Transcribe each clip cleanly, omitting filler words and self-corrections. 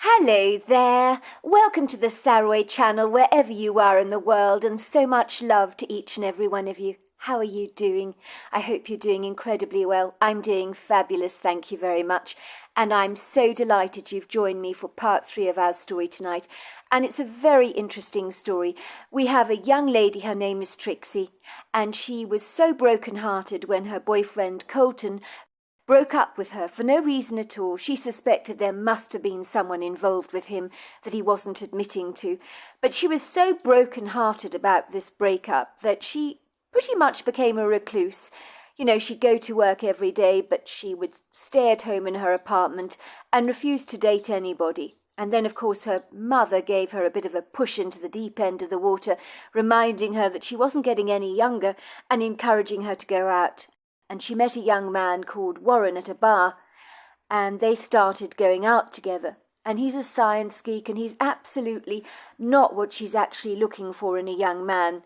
Hello there. Welcome to the Saraway channel wherever you are in the world, and so much love to each and every one of you. How are you doing? I hope you're doing incredibly well. I'm doing fabulous, thank you very much. And I'm so delighted you've joined me for part 3 of our story tonight. And it's a very interesting story. We have a young lady, her name is Trixie, and she was so broken-hearted when her boyfriend Colton broke up with her for no reason at all. She suspected there must have been someone involved with him that he wasn't admitting to. But she was so broken-hearted about this breakup that she pretty much became a recluse. You know, she'd go to work every day, but she would stay at home in her apartment and refuse to date anybody. And then, of course, her mother gave her a bit of a push into the deep end of the water, reminding her that she wasn't getting any younger and encouraging her to go out. And she met a young man called Warren at a bar, and they started going out together. And he's a science geek, and he's absolutely not what she's actually looking for in a young man.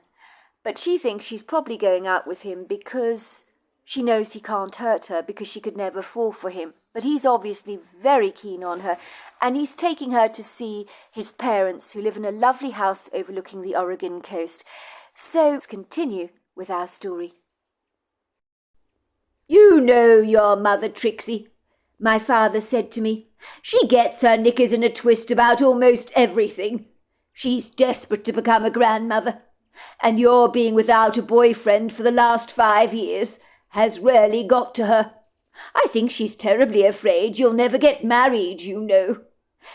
But she thinks she's probably going out with him because she knows he can't hurt her, because she could never fall for him. But he's obviously very keen on her, and he's taking her to see his parents, who live in a lovely house overlooking the Oregon coast. So let's continue with our story. "You know your mother, Trixie," my father said to me. "She gets her knickers in a twist about almost everything. She's desperate to become a grandmother, and your being without a boyfriend for the last 5 years has really got to her. I think she's terribly afraid you'll never get married, you know.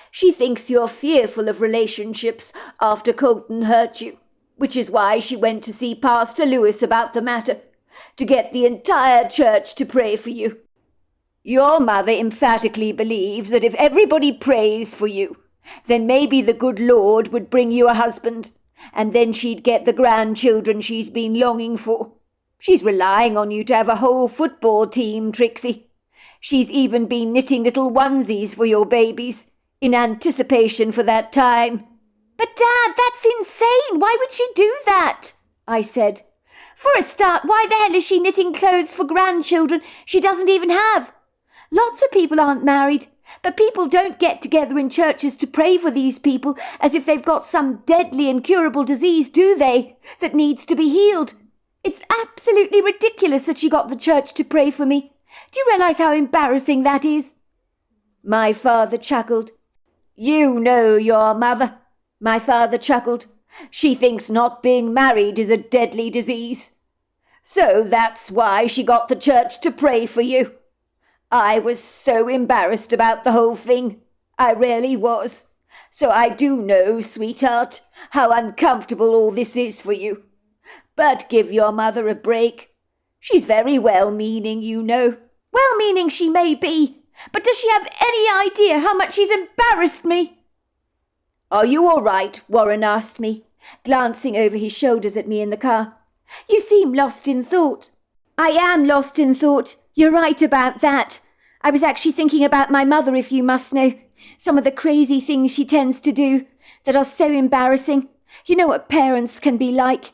She thinks you're fearful of relationships after Colton hurt you, which is why she went to see Pastor Lewis about the matter, to get the entire church to pray for you. Your mother emphatically believes that if everybody prays for you, then maybe the good Lord would bring you a husband, and then she'd get the grandchildren she's been longing for. She's relying on you to have a whole football team, Trixie. She's even been knitting little onesies for your babies, in anticipation for that time." "But Dad, that's insane! Why would she do that?" I said. "For a start, why the hell is she knitting clothes for grandchildren she doesn't even have? Lots of people aren't married, but people don't get together in churches to pray for these people as if they've got some deadly incurable disease, do they, that needs to be healed? It's absolutely ridiculous that she got the church to pray for me. Do you realise how embarrassing that is?" My father chuckled. "You know your mother," my father chuckled. "She thinks not being married is a deadly disease. So that's why she got the church to pray for you. I was so embarrassed about the whole thing. I really was. So I do know, sweetheart, how uncomfortable all this is for you. But give your mother a break. She's very well-meaning, you know." "Well-meaning she may be, but does she have any idea how much she's embarrassed me?" "Are you all right?" Warren asked me, glancing over his shoulders at me in the car. "You seem lost in thought." "I am lost in thought. You're right about that. I was actually thinking about my mother, if you must know. Some of the crazy things she tends to do that are so embarrassing. You know what parents can be like,"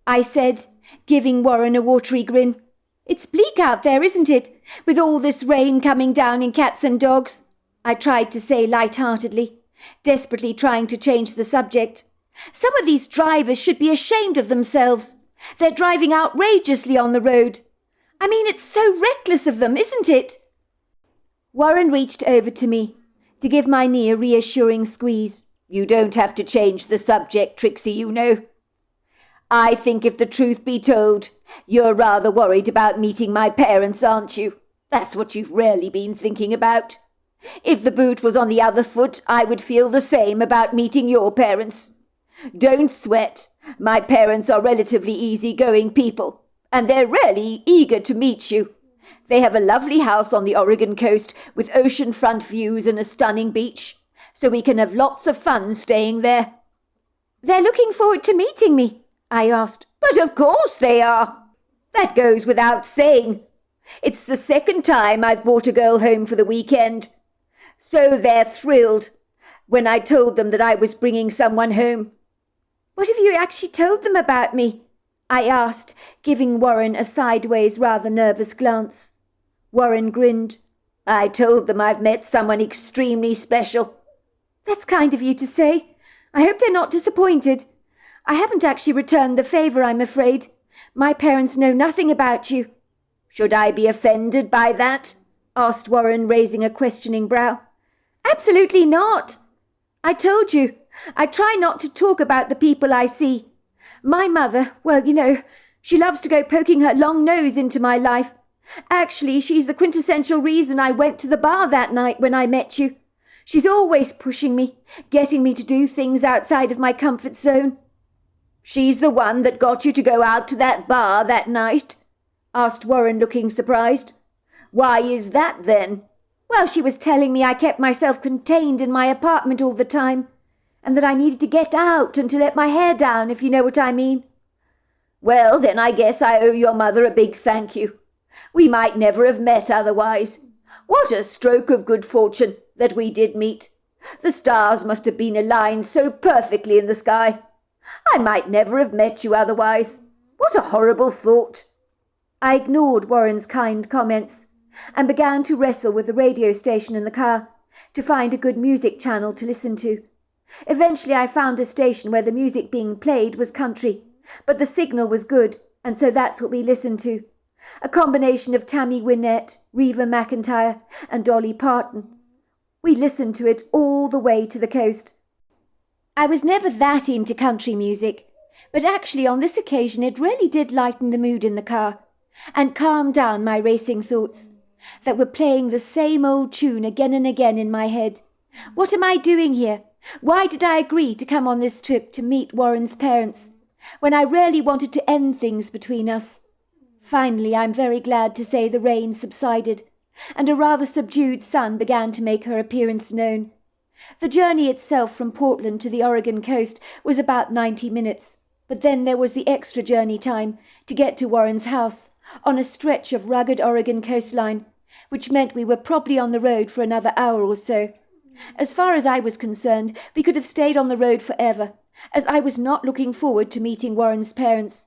I said, giving Warren a watery grin. "It's bleak out there, isn't it, with all this rain coming down in cats and dogs?" I tried to say light-heartedly, desperately trying to change the subject. "Some of these drivers should be ashamed of themselves. They're driving outrageously on the road. I mean, it's so reckless of them, isn't it?" Warren reached over to me to give my knee a reassuring squeeze. "You don't have to change the subject, Trixie, you know. I think if the truth be told, you're rather worried about meeting my parents, aren't you? That's what you've really been thinking about. If the boot was on the other foot, I would feel the same about meeting your parents. Don't sweat. My parents are relatively easy-going people, and they're really eager to meet you. They have a lovely house on the Oregon coast with ocean-front views and a stunning beach, so we can have lots of fun staying there." "They're looking forward to meeting me?" I asked. "But of course they are. That goes without saying. It's the second time I've brought a girl home for the weekend. So they're thrilled when I told them that I was bringing someone home." "What have you actually told them about me?" I asked, giving Warren a sideways, rather nervous glance. Warren grinned. "I told them I've met someone extremely special. That's kind of you to say. I hope they're not disappointed. I haven't actually returned the favour, I'm afraid. My parents know nothing about you." "Should I be offended by that?" asked Warren, raising a questioning brow. "Absolutely not. I told you, I try not to talk about the people I see. My mother, well, she loves to go poking her long nose into my life. Actually, she's the quintessential reason I went to the bar that night when I met you. She's always pushing me, getting me to do things outside of my comfort zone." "She's the one that got you to go out to that bar that night?" asked Warren, looking surprised. "Why is that, then?" "Well, she was telling me I kept myself contained in my apartment all the time, and that I needed to get out and to let my hair down, if you know what I mean." "Well, then I guess I owe your mother a big thank you. We might never have met otherwise. What a stroke of good fortune that we did meet. The stars must have been aligned so perfectly in the sky. I might never have met you otherwise. What a horrible thought." I ignored Warren's kind comments and began to wrestle with the radio station in the car to find a good music channel to listen to. Eventually I found a station where the music being played was country, but the signal was good, and so that's what we listened to. A combination of Tammy Wynette, Reva McEntire, and Dolly Parton. We listened to it all the way to the coast. I was never that into country music, but actually on this occasion it really did lighten the mood in the car and calm down my racing thoughts that were playing the same old tune again and again in my head. What am I doing here? Why did I agree to come on this trip to meet Warren's parents, when I really wanted to end things between us? Finally, I'm very glad to say the rain subsided, and a rather subdued sun began to make her appearance known. The journey itself from Portland to the Oregon coast was about 90 minutes, but then there was the extra journey time to get to Warren's house, on a stretch of rugged Oregon coastline, which meant we were probably on the road for another hour or so. As far as I was concerned, we could have stayed on the road forever, as I was not looking forward to meeting Warren's parents.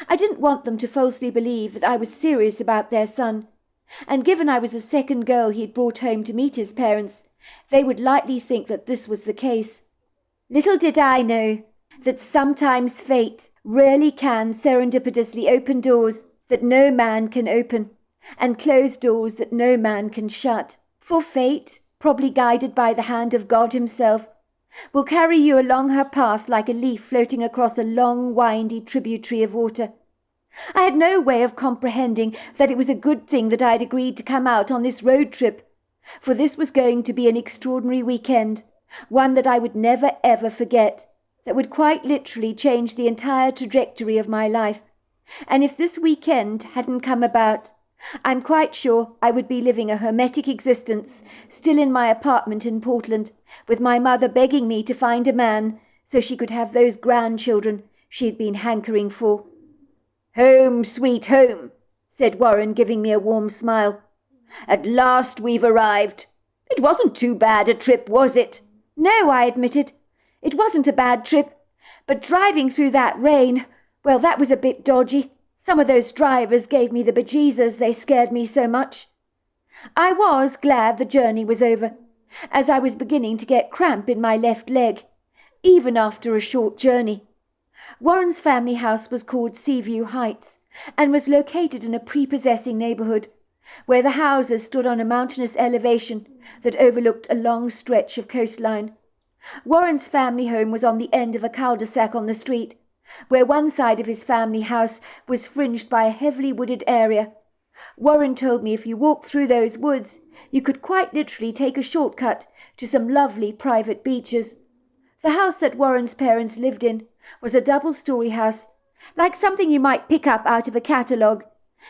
I didn't want them to falsely believe that I was serious about their son, and given I was the second girl he'd brought home to meet his parents, they would likely think that this was the case. Little did I know that sometimes fate really can serendipitously open doors that no man can open, and close doors that no man can shut. For fate, probably guided by the hand of God himself, will carry you along her path like a leaf floating across a long, windy tributary of water. I had no way of comprehending that it was a good thing that I had agreed to come out on this road trip, for this was going to be an extraordinary weekend, one that I would never ever forget, that would quite literally change the entire trajectory of my life. And if this weekend hadn't come about, I'm quite sure I would be living a hermetic existence, still in my apartment in Portland, with my mother begging me to find a man so she could have those grandchildren she'd been hankering for. "Home, sweet home," said Warren, giving me a warm smile. "At last we've arrived. It wasn't too bad a trip, was it?" "No," I admitted. "It wasn't a bad trip, but driving through that rain, well, that was a bit dodgy. Some of those drivers gave me the bejesus, they scared me so much." I was glad the journey was over, as I was beginning to get cramp in my left leg, even after a short journey. Warren's family house was called Seaview Heights, and was located in a prepossessing neighbourhood, where the houses stood on a mountainous elevation that overlooked a long stretch of coastline. Warren's family home was on the end of a cul-de-sac on the street, where one side of his family house was fringed by a heavily wooded area. Warren told me if you walked through those woods, you could quite literally take a shortcut to some lovely private beaches. The house that Warren's parents lived in was a double-story house, like something you might pick up out of a catalogue.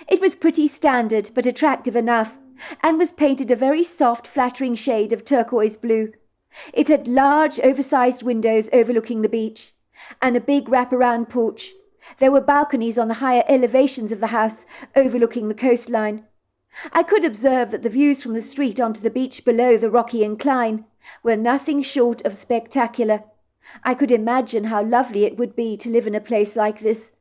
It was pretty standard but attractive enough, and was painted a very soft, flattering shade of turquoise blue. It had large, oversized windows overlooking the beach, and a big wraparound porch. There were balconies on the higher elevations of the house, overlooking the coastline. I could observe that the views from the street onto the beach below the rocky incline were nothing short of spectacular. I could imagine how lovely it would be to live in a place like this.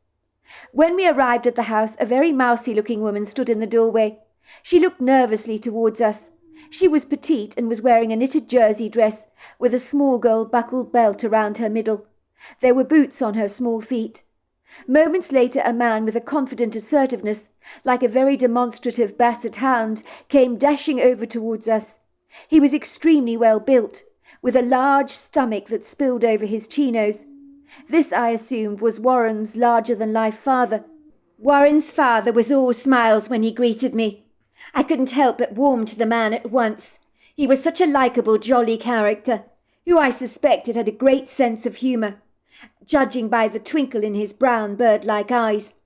When we arrived at the house, a very mousy-looking woman stood in the doorway. She looked nervously towards us, She was petite and was wearing a knitted jersey dress with a small girl buckled belt around her middle. There were boots on her small feet. Moments later, a man with a confident assertiveness, like a very demonstrative basset hound, came dashing over towards us. He was extremely well built, with a large stomach that spilled over his chinos. This, I assumed, was Warren's larger-than-life father. Warren's father was all smiles when he greeted me. I couldn't help but warm to the man at once. He was such a likeable, jolly character, who I suspected had a great sense of humour, judging by the twinkle in his brown bird-like eyes.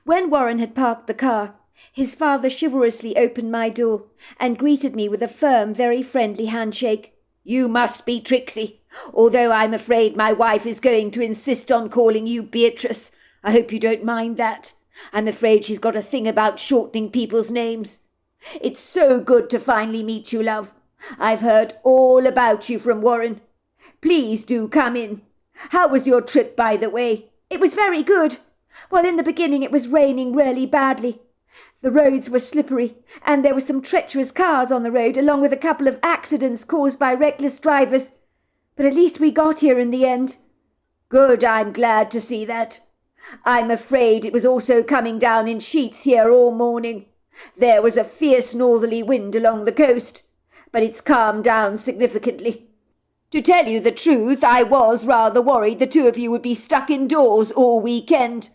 When Warren had parked the car, his father chivalrously opened my door and greeted me with a firm, very friendly handshake. "You must be Trixie, although I'm afraid my wife is going to insist on calling you Beatrice. I hope you don't mind that. I'm afraid she's got a thing about shortening people's names. It's so good to finally meet you, love. I've heard all about you from Warren. Please do come in. How was your trip, by the way?" "It was very good. Well, in the beginning it was raining really badly. The roads were slippery, and there were some treacherous cars on the road, along with a couple of accidents caused by reckless drivers. But at least we got here in the end." "Good, I'm glad to see that. I'm afraid it was also coming down in sheets here all morning. There was a fierce northerly wind along the coast, but it's calmed down significantly. To tell you the truth, I was rather worried the two of you would be stuck indoors all weekend,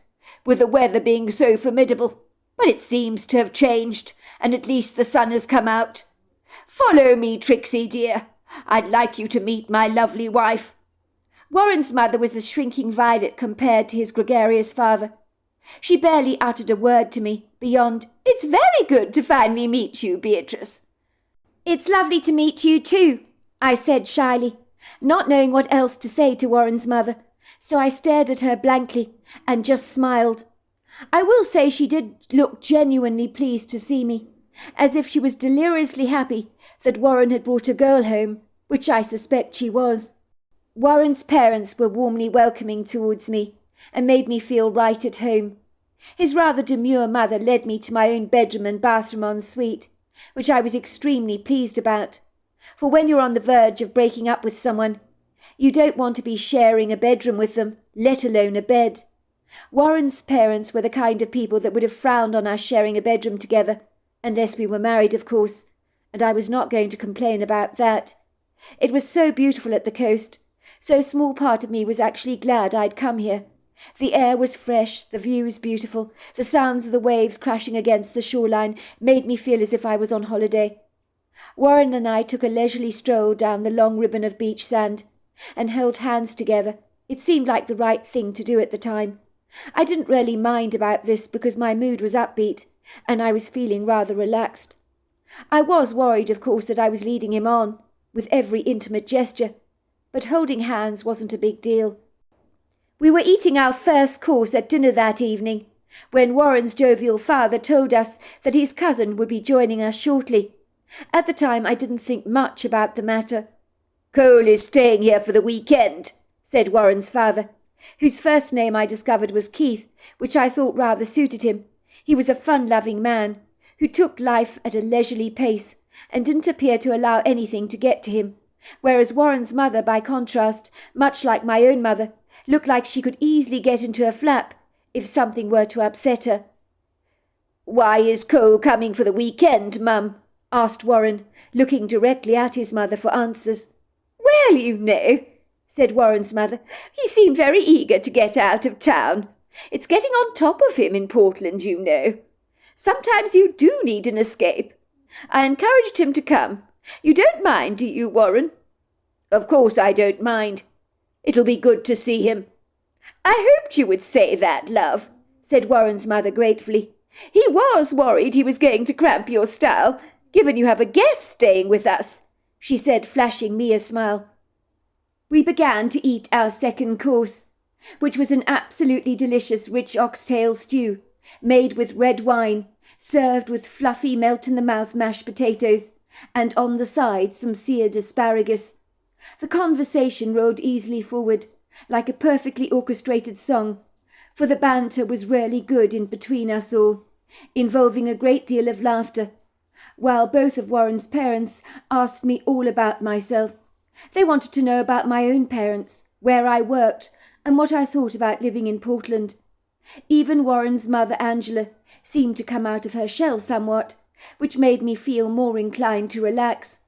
with the weather being so formidable. But it seems to have changed, and at least the sun has come out. Follow me, Trixie dear. I'd like you to meet my lovely wife." Warren's mother was a shrinking violet compared to his gregarious father. She barely uttered a word to me, beyond, "It's very good to finally meet you, Beatrice." "It's lovely to meet you too," I said shyly, not knowing what else to say to Warren's mother, so I stared at her blankly and just smiled. I will say she did look genuinely pleased to see me, as if she was deliriously happy that Warren had brought a girl home, which I suspect she was. Warren's parents were warmly welcoming towards me, and made me feel right at home. His rather demure mother led me to my own bedroom and bathroom en suite, which I was extremely pleased about, for when you're on the verge of breaking up with someone, you don't want to be sharing a bedroom with them, let alone a bed. Warren's parents were the kind of people that would have frowned on us sharing a bedroom together, unless we were married, of course, and I was not going to complain about that. It was so beautiful at the coast, so a small part of me was actually glad I'd come here. The air was fresh, the views beautiful, the sounds of the waves crashing against the shoreline made me feel as if I was on holiday. Warren and I took a leisurely stroll down the long ribbon of beach sand, and held hands together. It seemed like the right thing to do at the time. I didn't really mind about this because my mood was upbeat, and I was feeling rather relaxed. I was worried, of course, that I was leading him on, with every intimate gesture, but holding hands wasn't a big deal. We were eating our first course at dinner that evening, when Warren's jovial father told us that his cousin would be joining us shortly. At the time I didn't think much about the matter. "Cole is staying here for the weekend," said Warren's father, whose first name I discovered was Keith, which I thought rather suited him. He was a fun-loving man, who took life at a leisurely pace, and didn't appear to allow anything to get to him, whereas Warren's mother, by contrast, much like my own mother, looked like she could easily get into a flap if something were to upset her. "Why is Cole coming for the weekend, Mum?" asked Warren, looking directly at his mother for answers. "Well, you know," said Warren's mother, "he seemed very eager to get out of town. It's getting on top of him in Portland, you know. Sometimes you do need an escape. I encouraged him to come. You don't mind, do you, Warren?" "Of course I don't mind. It'll be good to see him." "I hoped you would say that, love," said Warren's mother gratefully. "He was worried he was going to cramp your style, given you have a guest staying with us," she said, flashing me a smile. We began to eat our second course, which was an absolutely delicious rich oxtail stew, made with red wine, served with fluffy melt-in-the-mouth mashed potatoes, and on the side some seared asparagus. The conversation rolled easily forward, like a perfectly orchestrated song, for the banter was really good in between us all, involving a great deal of laughter. while both of Warren's parents asked me all about myself. They wanted to know about my own parents, where I worked, and what I thought about living in Portland. Even Warren's mother, Angela, seemed to come out of her shell somewhat, which made me feel more inclined to relax.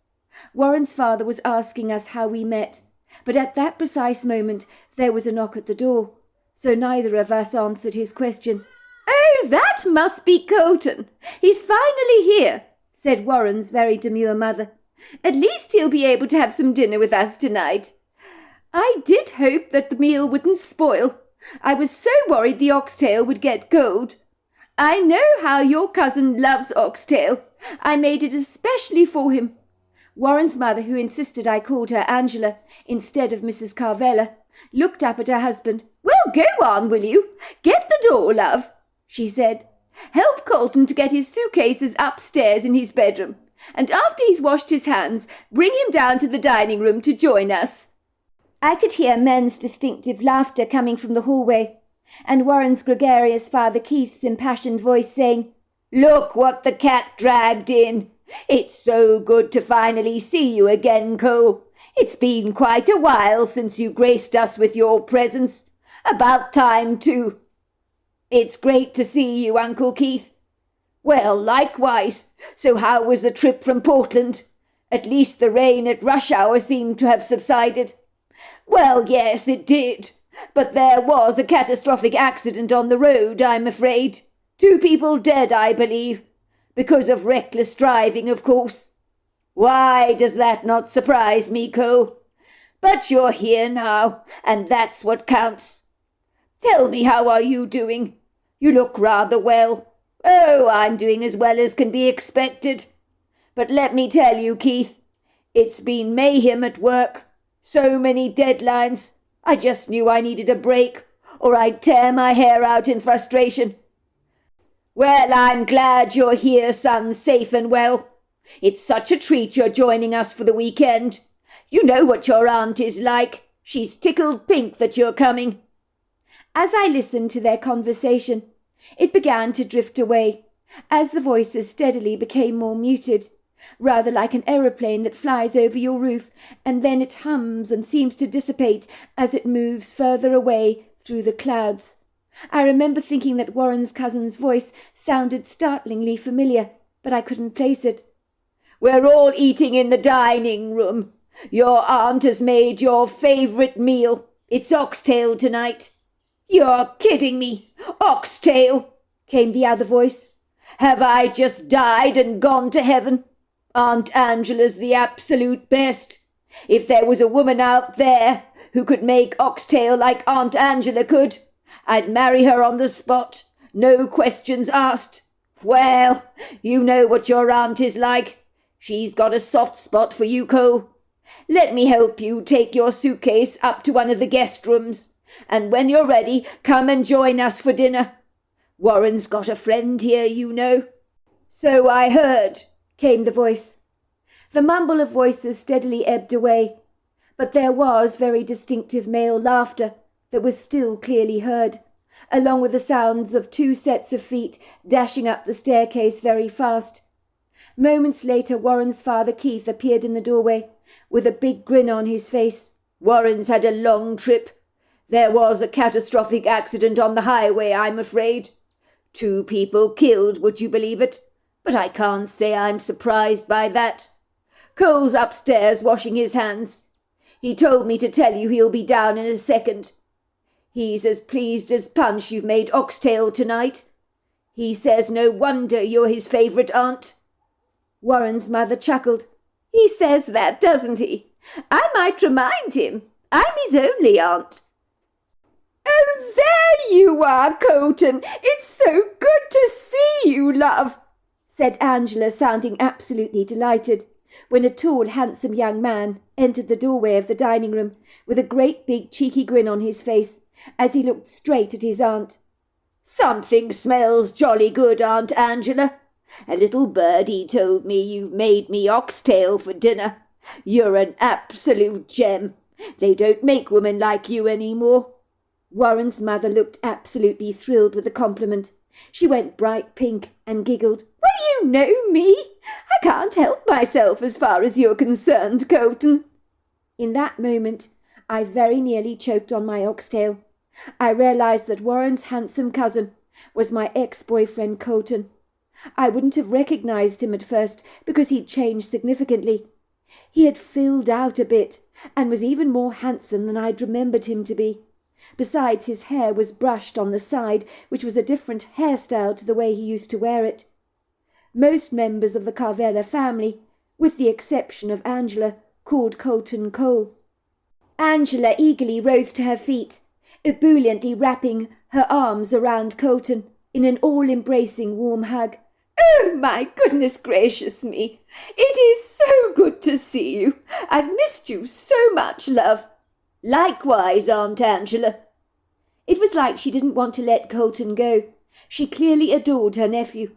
Warren's father was asking us how we met, but at that precise moment there was a knock at the door, so neither of us answered his question. "Oh, that must be Colton. He's finally here," said Warren's very demure mother. "At least he'll be able to have some dinner with us tonight. I did hope that the meal wouldn't spoil. I was so worried the oxtail would get cold. I know how your cousin loves oxtail. I made it especially for him." Warren's mother, who insisted I called her Angela instead of Mrs. Carvella, looked up at her husband. "Well, go on, will you? Get the door, love," she said. "Help Colton to get his suitcases upstairs in his bedroom, and after he's washed his hands, bring him down to the dining room to join us." I could hear men's distinctive laughter coming from the hallway, and Warren's gregarious father Keith's impassioned voice saying, "Look what the cat dragged in. It's so good to finally see you again, Cole. It's been quite a while since you graced us with your presence. About time, too." "It's great to see you, Uncle Keith." "Well, likewise. So how was the trip from Portland? At least the rain at rush hour seemed to have subsided." "Well, yes, it did. But there was a catastrophic accident on the road, I'm afraid. 2 people dead, I believe. Because of reckless driving, of course." "Why does that not surprise me, Cole? But you're here now, and that's what counts. Tell me, how are you doing? You look rather well." "Oh, I'm doing as well as can be expected. But let me tell you, Keith, it's been mayhem at work. So many deadlines. I just knew I needed a break, or I'd tear my hair out in frustration." "Well, I'm glad you're here, son, safe and well. It's such a treat you're joining us for the weekend. You know what your aunt is like. She's tickled pink that you're coming." As I listened to their conversation, it began to drift away, as the voices steadily became more muted, rather like an aeroplane that flies over your roof, and then it hums and seems to dissipate as it moves further away through the clouds. I remember thinking that Warren's cousin's voice sounded startlingly familiar, but I couldn't place it. "We're all eating in the dining room. Your aunt has made your favourite meal. It's oxtail tonight." "You're kidding me. Oxtail," came the other voice. "Have I just died and gone to heaven? Aunt Angela's the absolute best. If there was a woman out there who could make oxtail like Aunt Angela could, I'd marry her on the spot, no questions asked. Well, you know what your aunt is like. She's got a soft spot for you, Cole. Let me help you take your suitcase up to one of the guest rooms, and when you're ready, come and join us for dinner. Warren's got a friend here, you know." "So I heard," came the voice. The mumble of voices steadily ebbed away, but there was very distinctive male laughter that was still clearly heard, along with the sounds of 2 sets of feet dashing up the staircase very fast. Moments later, Warren's father Keith appeared in the doorway, with a big grin on his face. "Warren's had a long trip. There was a catastrophic accident on the highway, I'm afraid. 2 people killed, would you believe it? But I can't say I'm surprised by that. Cole's upstairs washing his hands. He told me to tell you he'll be down in a second. He's as pleased as punch you've made oxtail tonight. He says no wonder you're his favourite aunt." Warren's mother chuckled. "He says that, doesn't he? I might remind him. I'm his only aunt." "Oh, there you are, Colton. It's so good to see you, love," said Angela, sounding absolutely delighted, when a tall, handsome young man entered the doorway of the dining room with a great big cheeky grin on his face as he looked straight at his aunt. "Something smells jolly good, Aunt Angela. A little birdie told me you've made me oxtail for dinner. You're an absolute gem. They don't make women like you any more." Warren's mother looked absolutely thrilled with the compliment. She went bright pink and giggled. "What do you You know me. I can't help myself as far as you're concerned, Colton." In that moment, I very nearly choked on my oxtail. I realised that Warren's handsome cousin was my ex-boyfriend Colton. I wouldn't have recognised him at first because he'd changed significantly. He had filled out a bit and was even more handsome than I'd remembered him to be. Besides, his hair was brushed on the side, which was a different hairstyle to the way he used to wear it. Most members of the Carvella family, with the exception of Angela, called Colton Cole. Angela eagerly rose to her feet, ebulliently wrapping her arms around Colton in an all-embracing warm hug. "Oh, my goodness gracious me! It is so good to see you. I've missed you so much, love." "Likewise, Aunt Angela." It was like she didn't want to let Colton go. She clearly adored her nephew.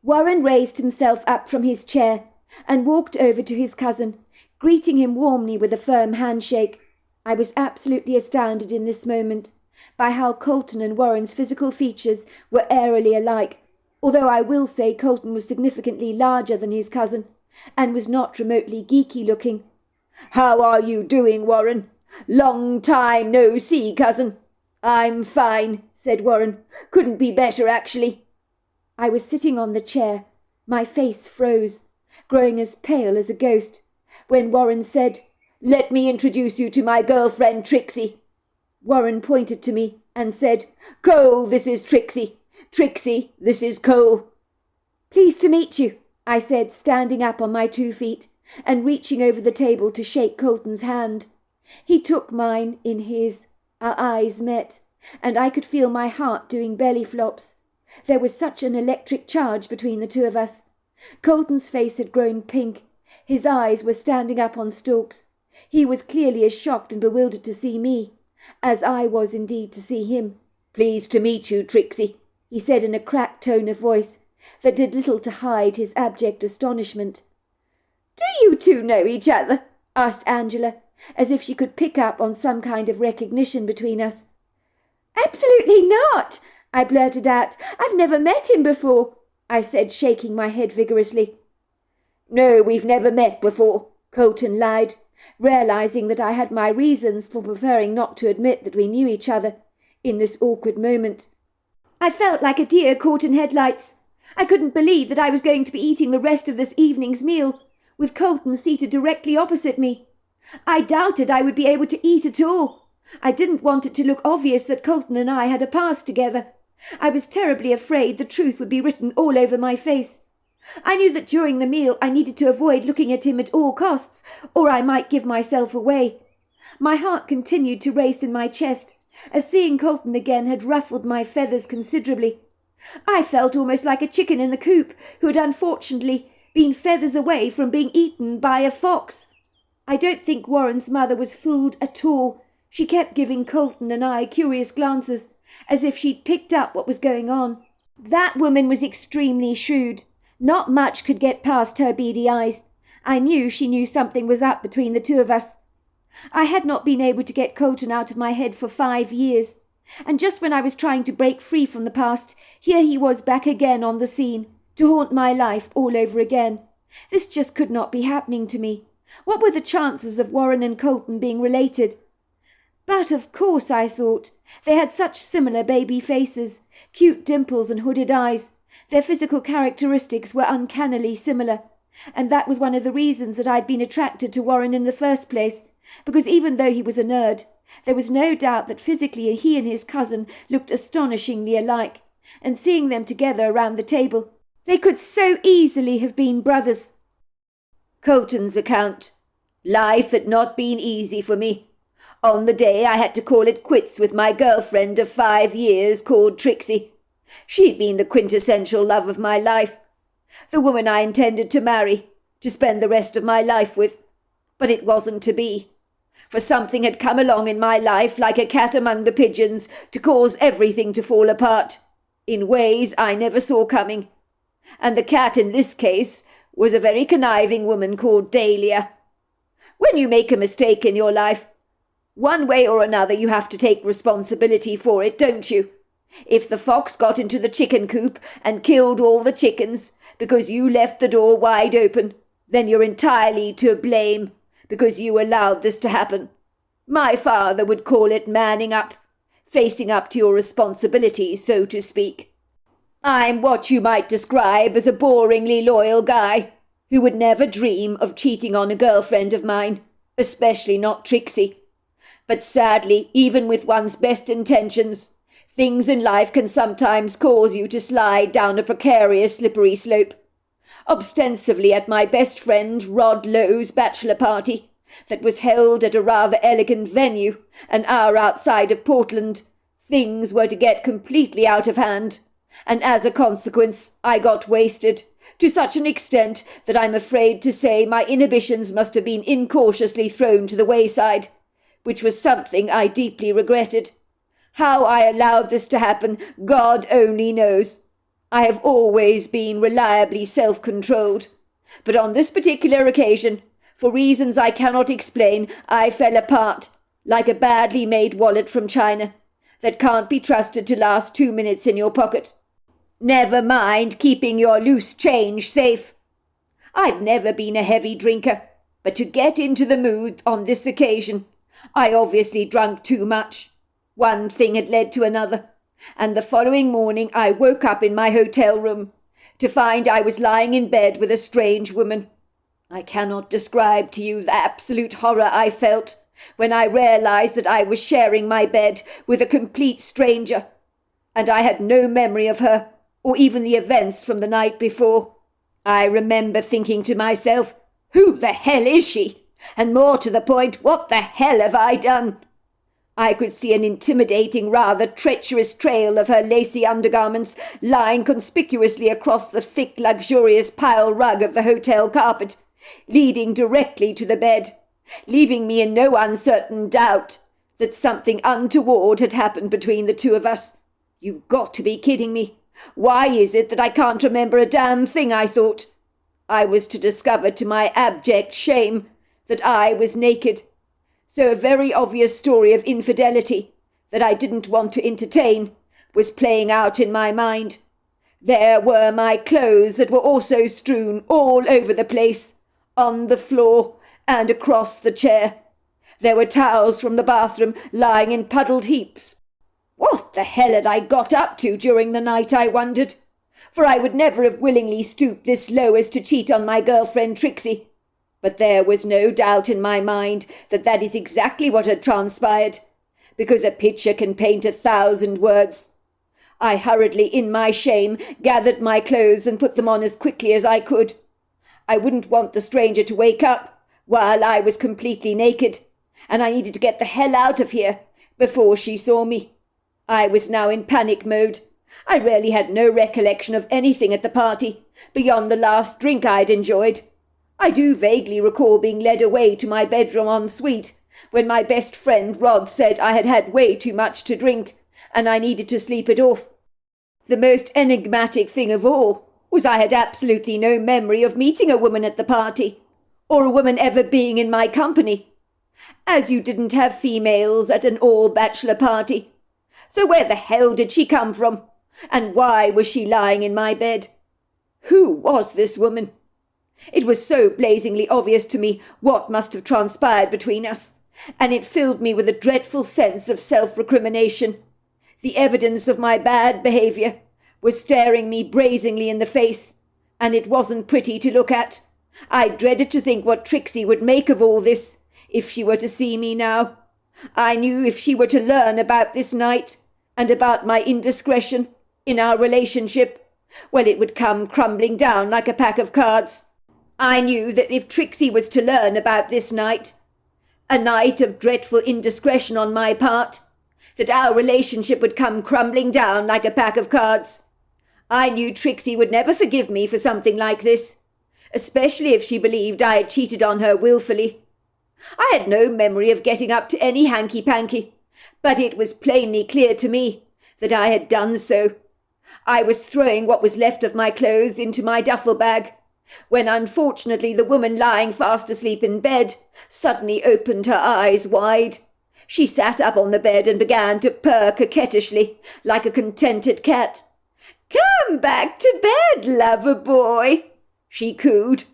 Warren raised himself up from his chair and walked over to his cousin, greeting him warmly with a firm handshake. I was absolutely astounded in this moment by how Colton and Warren's physical features were eerily alike, although I will say Colton was significantly larger than his cousin, and was not remotely geeky looking. "How are you doing, Warren? Long time no see, cousin." "I'm fine," said Warren. "Couldn't be better, actually." I was sitting on the chair. My face froze, growing as pale as a ghost, when Warren said, "Let me introduce you to my girlfriend Trixie." Warren pointed to me and said, "Cole, this is Trixie. Trixie, this is Cole." "Pleased to meet you," I said, standing up on my 2 feet and reaching over the table to shake Colton's hand. He took mine in his. Our eyes met, and I could feel my heart doing belly flops. There was such an electric charge between the two of us. Colton's face had grown pink. His eyes were standing up on stalks. He was clearly as shocked and bewildered to see me, as I was indeed to see him. "Pleased to meet you, Trixie," he said in a cracked tone of voice that did little to hide his abject astonishment. "Do you two know each other?" asked Angela, as if she could pick up on some kind of recognition between us. "Absolutely not," I blurted out. "I've never met him before," I said, shaking my head vigorously. "No, we've never met before," Colton lied, realising that I had my reasons for preferring not to admit that we knew each other in this awkward moment. I felt like a deer caught in headlights. I couldn't believe that I was going to be eating the rest of this evening's meal, with Colton seated directly opposite me. I doubted I would be able to eat at all. I didn't want it to look obvious that Colton and I had a past together. I was terribly afraid the truth would be written all over my face. I knew that during the meal I needed to avoid looking at him at all costs, or I might give myself away. My heart continued to race in my chest, as seeing Colton again had ruffled my feathers considerably. I felt almost like a chicken in the coop who had unfortunately been feathers away from being eaten by a fox. I don't think Warren's mother was fooled at all. She kept giving Colton and I curious glances, as if she'd picked up what was going on. That woman was extremely shrewd. Not much could get past her beady eyes. I knew she knew something was up between the two of us. I had not been able to get Colton out of my head for 5 years, and just when I was trying to break free from the past, here he was back again on the scene, to haunt my life all over again. This just could not be happening to me. What were the chances of Warren and Colton being related? But of course, I thought, they had such similar baby faces, cute dimples and hooded eyes. Their physical characteristics were uncannily similar, and that was one of the reasons that I'd been attracted to Warren in the first place, because even though he was a nerd, there was no doubt that physically he and his cousin looked astonishingly alike, and seeing them together around the table, they could so easily have been brothers. Colton's account. Life had not been easy for me. On the day I had to call it quits with my girlfriend of 5 years called Trixie. She'd been the quintessential love of my life, the woman I intended to marry, to spend the rest of my life with. But it wasn't to be. For something had come along in my life like a cat among the pigeons to cause everything to fall apart, in ways I never saw coming. And the cat in this case was a very conniving woman called Dahlia. When you make a mistake in your life, one way or another you have to take responsibility for it, don't you? If the fox got into the chicken coop and killed all the chickens because you left the door wide open, then you're entirely to blame because you allowed this to happen. My father would call it manning up, facing up to your responsibilities, so to speak. I'm what you might describe as a boringly loyal guy who would never dream of cheating on a girlfriend of mine, especially not Trixie. But sadly, even with one's best intentions, things in life can sometimes cause you to slide down a precarious, slippery slope. Ostensibly at my best friend Rod Lowe's bachelor party, that was held at a rather elegant venue an hour outside of Portland, things were to get completely out of hand, and as a consequence I got wasted, to such an extent that I'm afraid to say my inhibitions must have been incautiously thrown to the wayside, which was something I deeply regretted. How I allowed this to happen, God only knows. I have always been reliably self-controlled, but on this particular occasion, for reasons I cannot explain, I fell apart, like a badly made wallet from China, that can't be trusted to last 2 minutes in your pocket. Never mind keeping your loose change safe. I've never been a heavy drinker, but to get into the mood on this occasion, I obviously drank too much. One thing had led to another, and the following morning I woke up in my hotel room to find I was lying in bed with a strange woman. I cannot describe to you the absolute horror I felt when I realized that I was sharing my bed with a complete stranger, and I had no memory of her or even the events from the night before. I remember thinking to myself, who the hell is she? And more to the point, what the hell have I done? I could see an intimidating, rather treacherous trail of her lacy undergarments lying conspicuously across the thick, luxurious pile rug of the hotel carpet, leading directly to the bed, leaving me in no uncertain doubt that something untoward had happened between the two of us. You've got to be kidding me. Why is it that I can't remember a damn thing, I thought? I was to discover to my abject shame that I was naked. So a very obvious story of infidelity that I didn't want to entertain was playing out in my mind. There were my clothes that were also strewn all over the place, on the floor and across the chair. There were towels from the bathroom lying in puddled heaps. What the hell had I got up to during the night, I wondered? For I would never have willingly stooped this low as to cheat on my girlfriend Trixie. But there was no doubt in my mind that that is exactly what had transpired, because a picture can paint 1,000 words. I hurriedly, in my shame, gathered my clothes and put them on as quickly as I could. I wouldn't want the stranger to wake up while I was completely naked, and I needed to get the hell out of here before she saw me. I was now in panic mode. I really had no recollection of anything at the party, beyond the last drink I'd enjoyed. I do vaguely recall being led away to my bedroom en suite when my best friend Rod said I had had way too much to drink and I needed to sleep it off. The most enigmatic thing of all was I had absolutely no memory of meeting a woman at the party, or a woman ever being in my company, as you didn't have females at an all-bachelor party. So where the hell did she come from? And why was she lying in my bed? Who was this woman? It was so blazingly obvious to me what must have transpired between us, and it filled me with a dreadful sense of self-recrimination. The evidence of my bad behaviour was staring me brazenly in the face, and it wasn't pretty to look at. I dreaded to think what Trixie would make of all this, if she were to see me now. I knew if she were to learn about this night, and about my indiscretion in our relationship, well, it would come crumbling down like a pack of cards. I knew that if Trixie was to learn about this night, a night of dreadful indiscretion on my part, that our relationship would come crumbling down like a pack of cards. I knew Trixie would never forgive me for something like this, especially if she believed I had cheated on her willfully. I had no memory of getting up to any hanky-panky, but it was plainly clear to me that I had done so. I was throwing what was left of my clothes into my duffel bag, when unfortunately the woman lying fast asleep in bed suddenly opened her eyes wide. She sat up on the bed and began to purr coquettishly, like a contented cat. "Come back to bed, lover boy," she cooed.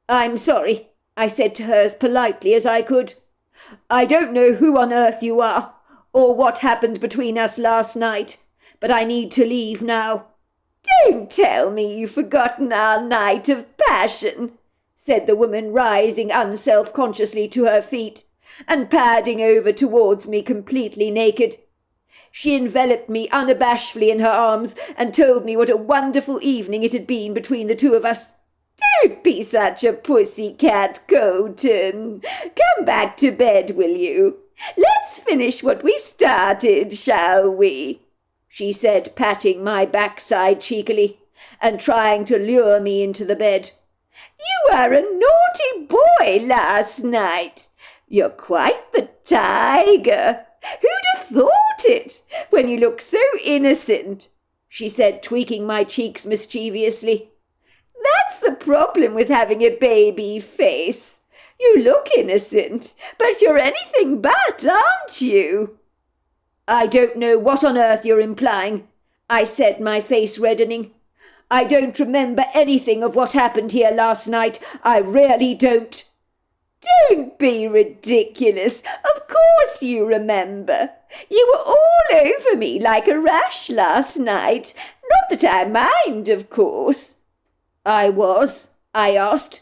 "I'm sorry," I said to her as politely as I could. "I don't know who on earth you are, or what happened between us last night, but I need to leave now." "Don't tell me you've forgotten our night of passion," said the woman, rising unself-consciously to her feet and padding over towards me completely naked. She enveloped me unabashedly in her arms and told me what a wonderful evening it had been between the two of us. "Don't be such a pussy-cat, Colton. Come back to bed, will you? Let's finish what we started, shall we?" she said, patting my backside cheekily and trying to lure me into the bed. "You were a naughty boy last night. You're quite the tiger. Who'd have thought it, when you look so innocent?" she said, tweaking my cheeks mischievously. "That's the problem with having a baby face. You look innocent, but you're anything but, aren't you?" "I don't know what on earth you're implying," I said, my face reddening. "I don't remember anything of what happened here last night. I really don't." "Don't be ridiculous. Of course you remember. You were all over me like a rash last night. Not that I mind, of course." "I was?" I asked.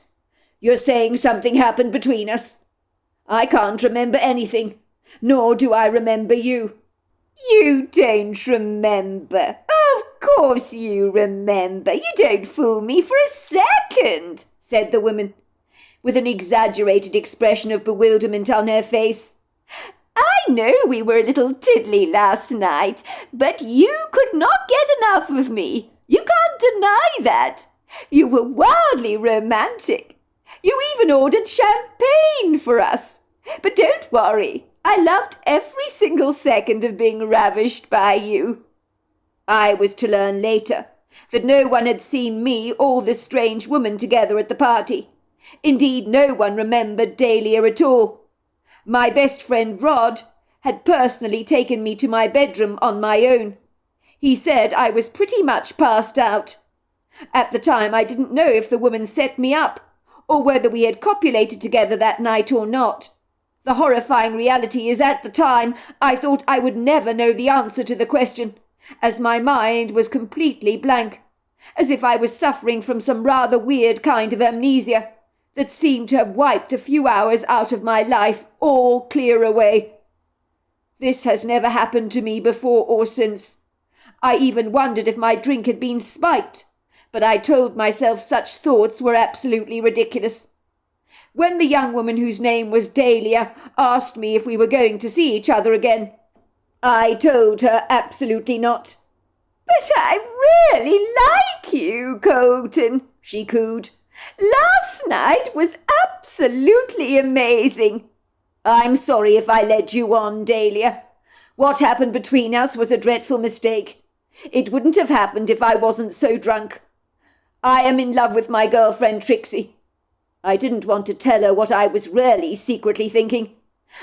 "You're saying something happened between us? I can't remember anything, nor do I remember you." "You don't remember? Of course you remember. You don't fool me for a second," said the woman, with an exaggerated expression of bewilderment on her face. "I know we were a little tiddly last night, but you could not get enough of me. You can't deny that. You were wildly romantic. You even ordered champagne for us. But don't worry, I loved every single second of being ravished by you." I was to learn later that no one had seen me or this strange woman together at the party. Indeed, no one remembered Dahlia at all. My best friend Rod had personally taken me to my bedroom on my own. He said I was pretty much passed out. At the time, I didn't know if the woman set me up, or whether we had copulated together that night or not. The horrifying reality is, at the time, I thought I would never know the answer to the question, as my mind was completely blank, as if I was suffering from some rather weird kind of amnesia that seemed to have wiped a few hours out of my life all clear away. This has never happened to me before or since. I even wondered if my drink had been spiked, but I told myself such thoughts were absolutely ridiculous. When the young woman whose name was Dahlia asked me if we were going to see each other again, I told her absolutely not. "But I really like you, Colton," she cooed. "Last night was absolutely amazing." "I'm sorry if I led you on, Dahlia. What happened between us was a dreadful mistake. It wouldn't have happened if I wasn't so drunk. I am in love with my girlfriend Trixie. I didn't want to tell her what I was really secretly thinking,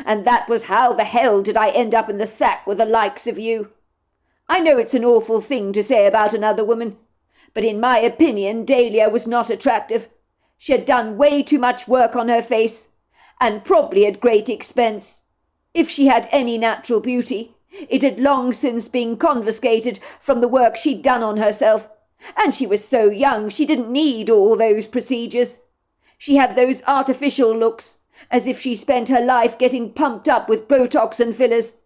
and that was how the hell did I end up in the sack with the likes of you. I know it's an awful thing to say about another woman, but in my opinion Dahlia was not attractive. She had done way too much work on her face, and probably at great expense. If she had any natural beauty, it had long since been confiscated from the work she'd done on herself, and she was so young she didn't need all those procedures. She had those artificial looks, as if she spent her life getting pumped up with Botox and fillers,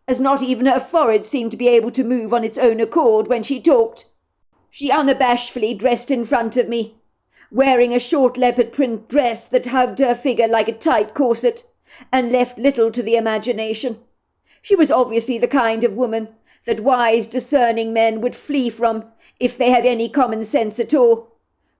as not even her forehead seemed to be able to move on its own accord when she talked. She unabashedly dressed in front of me, wearing a short leopard print dress that hugged her figure like a tight corset, and left little to the imagination. She was obviously the kind of woman that wise, discerning men would flee from if they had any common sense at all,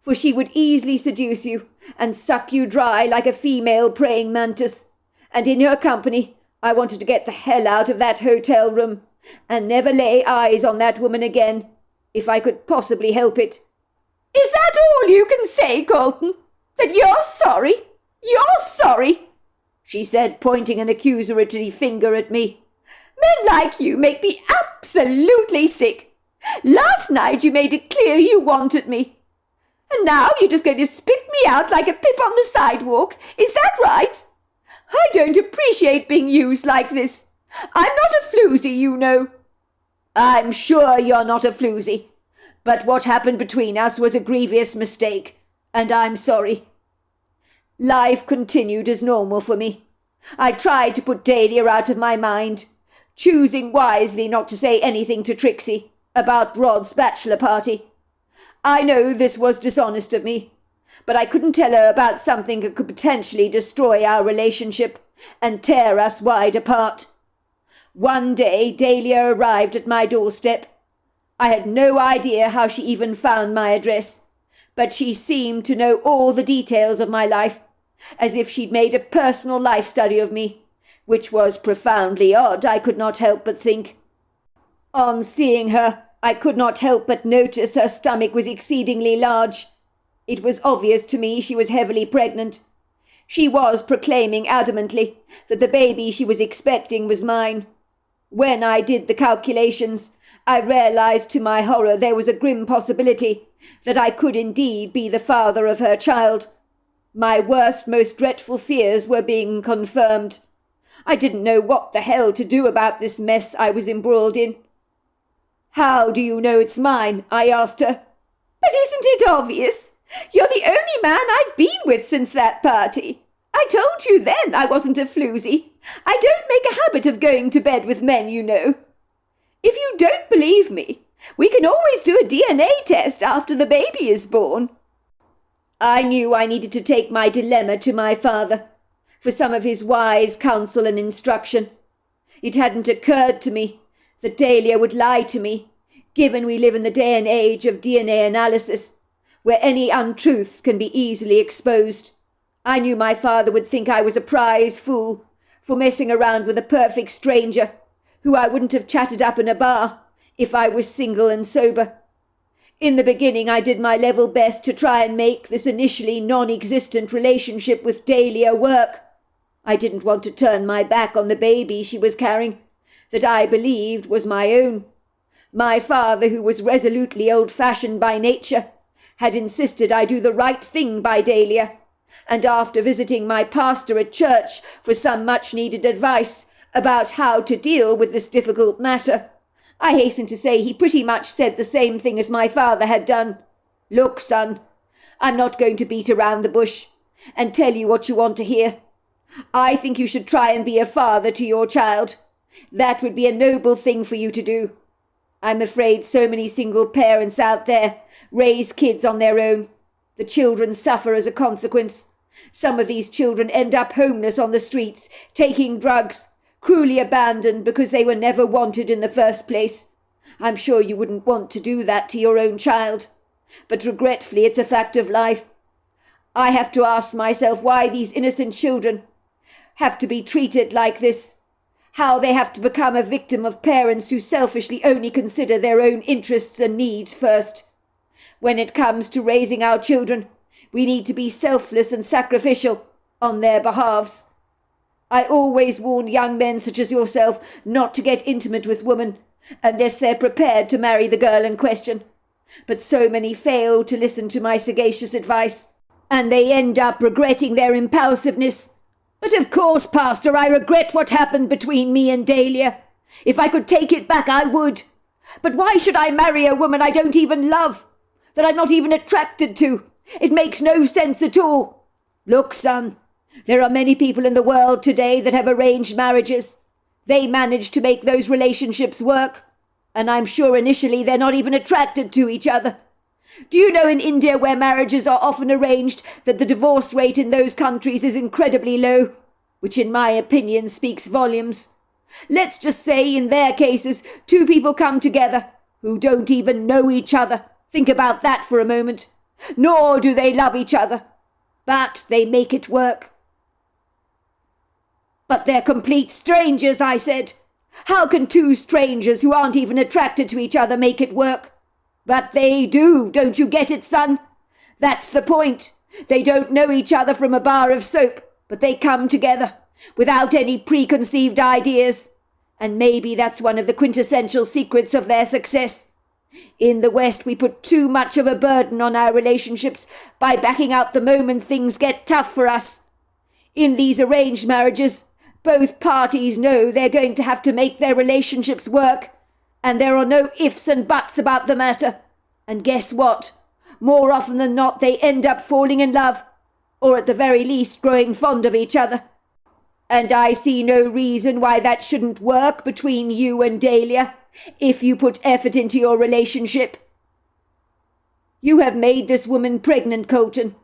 for she would easily seduce you and suck you dry like a female praying mantis, and in her company I wanted to get the hell out of that hotel room and never lay eyes on that woman again, if I could possibly help it. "Is that all you can say, Colton? That you're sorry? You're sorry?" she said, pointing an accusatory finger at me. Men like you make me absolutely sick. Last night you made it clear you wanted me. And now you're just going to spit me out like a pip on the sidewalk. Is that right? I don't appreciate being used like this. I'm not a floozy, you know. I'm sure you're not a floozy. But what happened between us was a grievous mistake, and I'm sorry. Life continued as normal for me. I tried to put Dahlia out of my mind, choosing wisely not to say anything to Trixie about Rod's bachelor party. I know this was dishonest of me, but I couldn't tell her about something that could potentially destroy our relationship and tear us wide apart. One day Dahlia arrived at my doorstep. I had no idea how she even found my address, but she seemed to know all the details of my life, as if she'd made a personal life study of me, which was profoundly odd, I could not help but think. On seeing her, I could not help but notice her stomach was exceedingly large. It was obvious to me she was heavily pregnant. She was proclaiming adamantly that the baby she was expecting was mine. When I did the calculations, I realized to my horror there was a grim possibility that I could indeed be the father of her child. My worst, most dreadful fears were being confirmed. I didn't know what the hell to do about this mess I was embroiled in. How do you know it's mine? I asked her. But isn't it obvious? You're the only man I've been with since that party. I told you then I wasn't a floozy. I don't make a habit of going to bed with men, you know. If you don't believe me, we can always do a DNA test after the baby is born. I knew I needed to take my dilemma to my father for some of his wise counsel and instruction. It hadn't occurred to me that Dahlia would lie to me, given we live in the day and age of DNA analysis, where any untruths can be easily exposed. I knew my father would think I was a prize fool for messing around with a perfect stranger who I wouldn't have chatted up in a bar if I was single and sober. In the beginning, I did my level best to try and make this initially non-existent relationship with Dahlia work. I didn't want to turn my back on the baby she was carrying, that I believed was my own. My father, who was resolutely old-fashioned by nature, had insisted I do the right thing by Dahlia, and after visiting my pastor at church for some much-needed advice about how to deal with this difficult matter, I hasten to say he pretty much said the same thing as my father had done. Look, son, I'm not going to beat around the bush and tell you what you want to hear. I think you should try and be a father to your child. That would be a noble thing for you to do. I'm afraid so many single parents out there raise kids on their own. The children suffer as a consequence. Some of these children end up homeless on the streets, taking drugs, cruelly abandoned because they were never wanted in the first place. I'm sure you wouldn't want to do that to your own child, but regretfully it's a fact of life. I have to ask myself why these innocent children have to be treated like this, how they have to become a victim of parents who selfishly only consider their own interests and needs first. When it comes to raising our children, we need to be selfless and sacrificial on their behalves. I always warn young men such as yourself not to get intimate with women unless they're prepared to marry the girl in question. But so many fail to listen to my sagacious advice, and they end up regretting their impulsiveness. But of course, Pastor, I regret what happened between me and Dahlia. If I could take it back, I would. But why should I marry a woman I don't even love, that I'm not even attracted to? It makes no sense at all. Look, son, there are many people in the world today that have arranged marriages. They manage to make those relationships work, and I'm sure initially they're not even attracted to each other. Do you know in India, where marriages are often arranged, that the divorce rate in those countries is incredibly low, which in my opinion speaks volumes. Let's just say in their cases, two people come together who don't even know each other. Think about that for a moment. Nor do they love each other, but they make it work. But they're complete strangers, I said. How can two strangers who aren't even attracted to each other make it work? But they do, don't you get it, son? That's the point. They don't know each other from a bar of soap, but they come together without any preconceived ideas. And maybe that's one of the quintessential secrets of their success. In the West, we put too much of a burden on our relationships by backing out the moment things get tough for us. In these arranged marriages, both parties know they're going to have to make their relationships work, and there are no ifs and buts about the matter. And guess what? More often than not, they end up falling in love, or at the very least growing fond of each other. And I see no reason why that shouldn't work between you and Dahlia, if you put effort into your relationship. You have made this woman pregnant, Colton.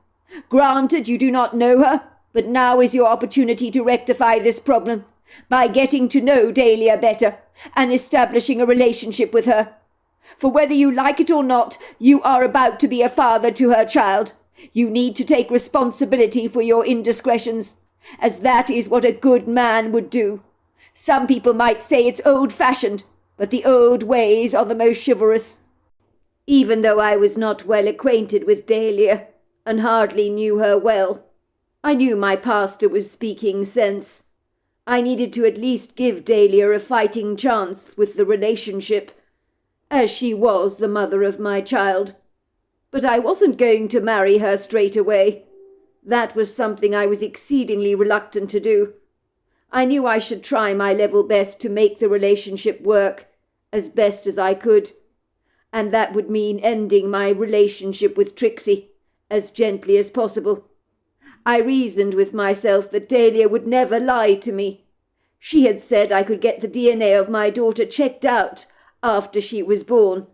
Granted, you do not know her, but now is your opportunity to rectify this problem by getting to know Dahlia better and establishing a relationship with her. For whether you like it or not, you are about to be a father to her child. You need to take responsibility for your indiscretions, as that is what a good man would do. Some people might say it's old-fashioned, but the old ways are the most chivalrous. Even though I was not well acquainted with Dahlia, and hardly knew her well, I knew my pastor was speaking sense. I needed to at least give Dahlia a fighting chance with the relationship, as she was the mother of my child. But I wasn't going to marry her straight away. That was something I was exceedingly reluctant to do. I knew I should try my level best to make the relationship work as best as I could, and that would mean ending my relationship with Trixie as gently as possible. I reasoned with myself that Dahlia would never lie to me. She had said I could get the DNA of my daughter checked out after she was born,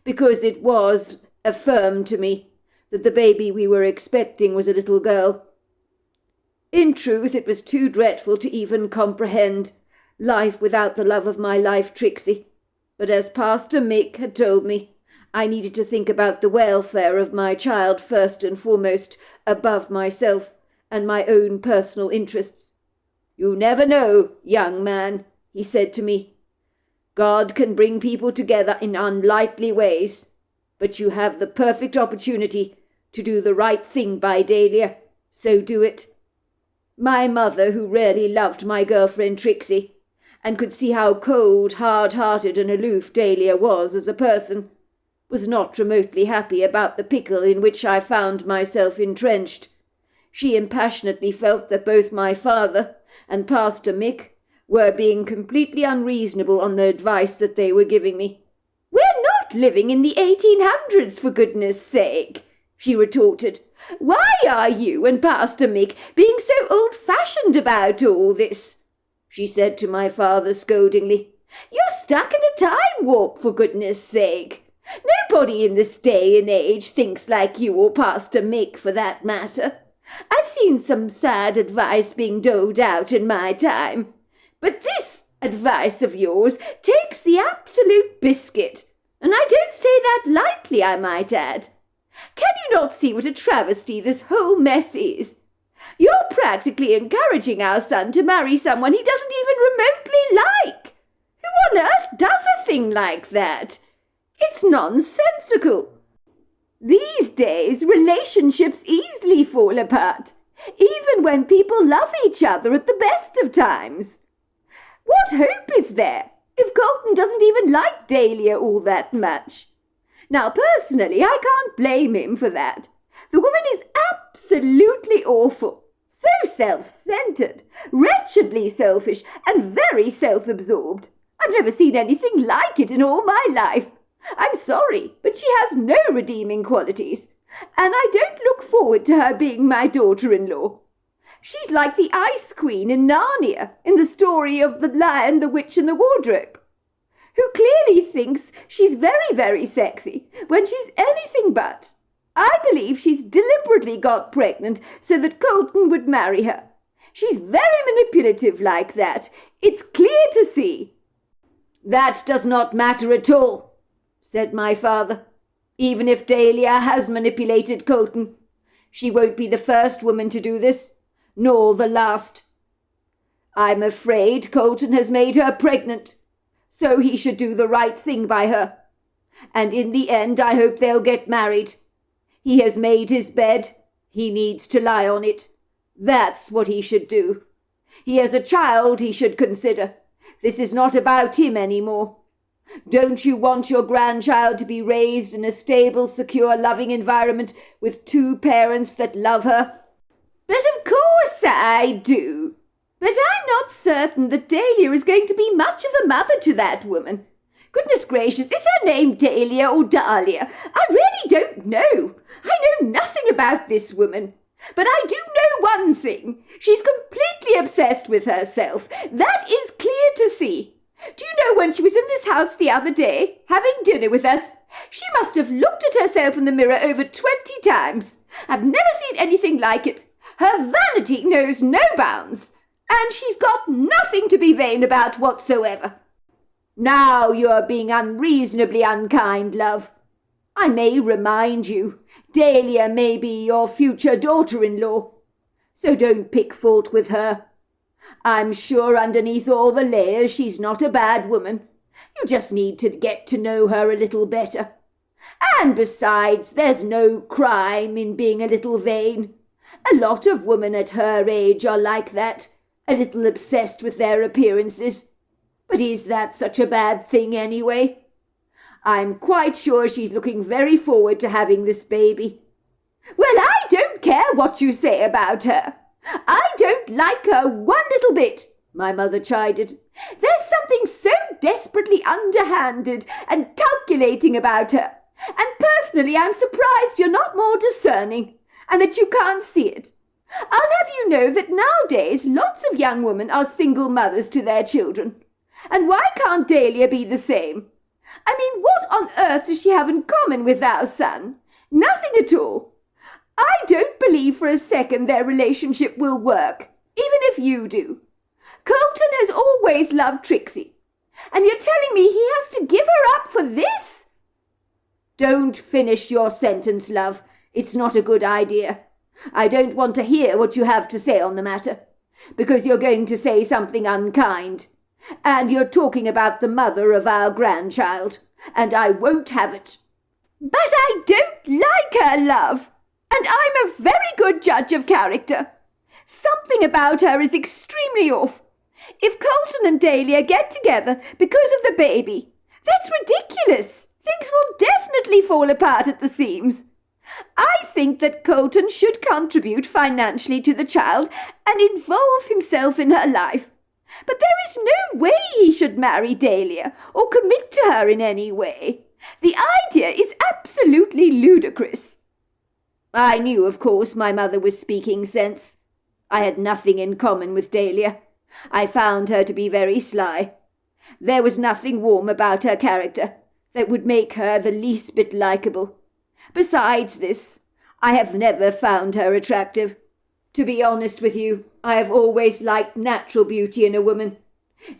because it was affirmed to me that the baby we were expecting was a little girl. In truth, it was too dreadful to even comprehend life without the love of my life, Trixie. But as Pastor Mick had told me, I needed to think about the welfare of my child first and foremost, above myself and my own personal interests. You never know, young man, he said to me. God can bring people together in unlikely ways, but you have the perfect opportunity to do the right thing by Dahlia, so do it. My mother, who really loved my girlfriend Trixie, and could see how cold, hard-hearted and aloof Dahlia was as a person, was not remotely happy about the pickle in which I found myself entrenched. She impassionately felt that both my father and Pastor Mick were being completely unreasonable on the advice that they were giving me. "We're not living in the 1800s, for goodness sake," she retorted. "Why are you and Pastor Mick being so old-fashioned about all this?" she said to my father scoldingly. "You're stuck in a time warp, for goodness sake. Nobody in this day and age thinks like you or Pastor Mick, for that matter. I've seen some sad advice being doled out in my time, but this advice of yours takes the absolute biscuit, and I don't say that lightly, I might add. Can you not see what a travesty this whole mess is? You're practically encouraging our son to marry someone he doesn't even remotely like. Who on earth does a thing like that? It's nonsensical. These days, relationships easily fall apart, even when people love each other at the best of times. What hope is there if Colton doesn't even like Dahlia all that much? Now, personally, I can't blame him for that. The woman is absolutely awful, so self-centered, wretchedly selfish, and very self-absorbed. I've never seen anything like it in all my life. I'm sorry, but she has no redeeming qualities, and I don't look forward to her being my daughter-in-law. She's like the Ice Queen in Narnia, in the story of the Lion, the Witch, and the Wardrobe, who clearly thinks she's very, very sexy when she's anything but. I believe she's deliberately got pregnant so that Colton would marry her. She's very manipulative like that. It's clear to see. That does not matter at all, said my father. Even if Dahlia has manipulated Colton, she won't be the first woman to do this, nor the last. I'm afraid Colton has made her pregnant, so he should do the right thing by her. And in the end, I hope they'll get married. He has made his bed. He needs to lie on it. That's what he should do. He has a child he should consider. This is not about him anymore. Don't you want your grandchild to be raised in a stable, secure, loving environment with two parents that love her? But of course I do. But I'm not certain that Dahlia is going to be much of a mother to that woman. Goodness gracious, is her name Dahlia or Dahlia? I really don't know. I know nothing about this woman. But I do know one thing. She's completely obsessed with herself. That is clear to see. Do you know when she was in this house the other day, having dinner with us, she must have looked at herself in the mirror over 20 times. I've never seen anything like it. Her vanity knows no bounds, and she's got nothing to be vain about whatsoever. Now you're being unreasonably unkind, love. I may remind you, Dahlia may be your future daughter-in-law, so don't pick fault with her. I'm sure underneath all the layers she's not a bad woman. You just need to get to know her a little better. And besides, there's no crime in being a little vain. A lot of women at her age are like that, a little obsessed with their appearances. But is that such a bad thing anyway? I'm quite sure she's looking very forward to having this baby. Well, I don't care what you say about her. I don't like her one little bit, my mother chided. There's something so desperately underhanded and calculating about her. And personally, I'm surprised you're not more discerning, and that you can't see it. I'll have you know that nowadays lots of young women are single mothers to their children. And why can't Dahlia be the same? I mean, what on earth does she have in common with our son? Nothing at all. I don't believe for a second their relationship will work, even if you do. Colton has always loved Trixie, and you're telling me he has to give her up for this? Don't finish your sentence, love. It's not a good idea. I don't want to hear what you have to say on the matter, because you're going to say something unkind. And you're talking about the mother of our grandchild, and I won't have it. But I don't like her, love, and I'm a very good judge of character. Something about her is extremely off. If Colton and Dahlia get together because of the baby, that's ridiculous. Things will definitely fall apart at the seams. I think that Colton should contribute financially to the child and involve himself in her life. But there is no way he should marry Dahlia or commit to her in any way. The idea is absolutely ludicrous. I knew, of course, my mother was speaking sense. I had nothing in common with Dahlia. I found her to be very sly. There was nothing warm about her character that would make her the least bit likeable. Besides this, I have never found her attractive. To be honest with you, I have always liked natural beauty in a woman.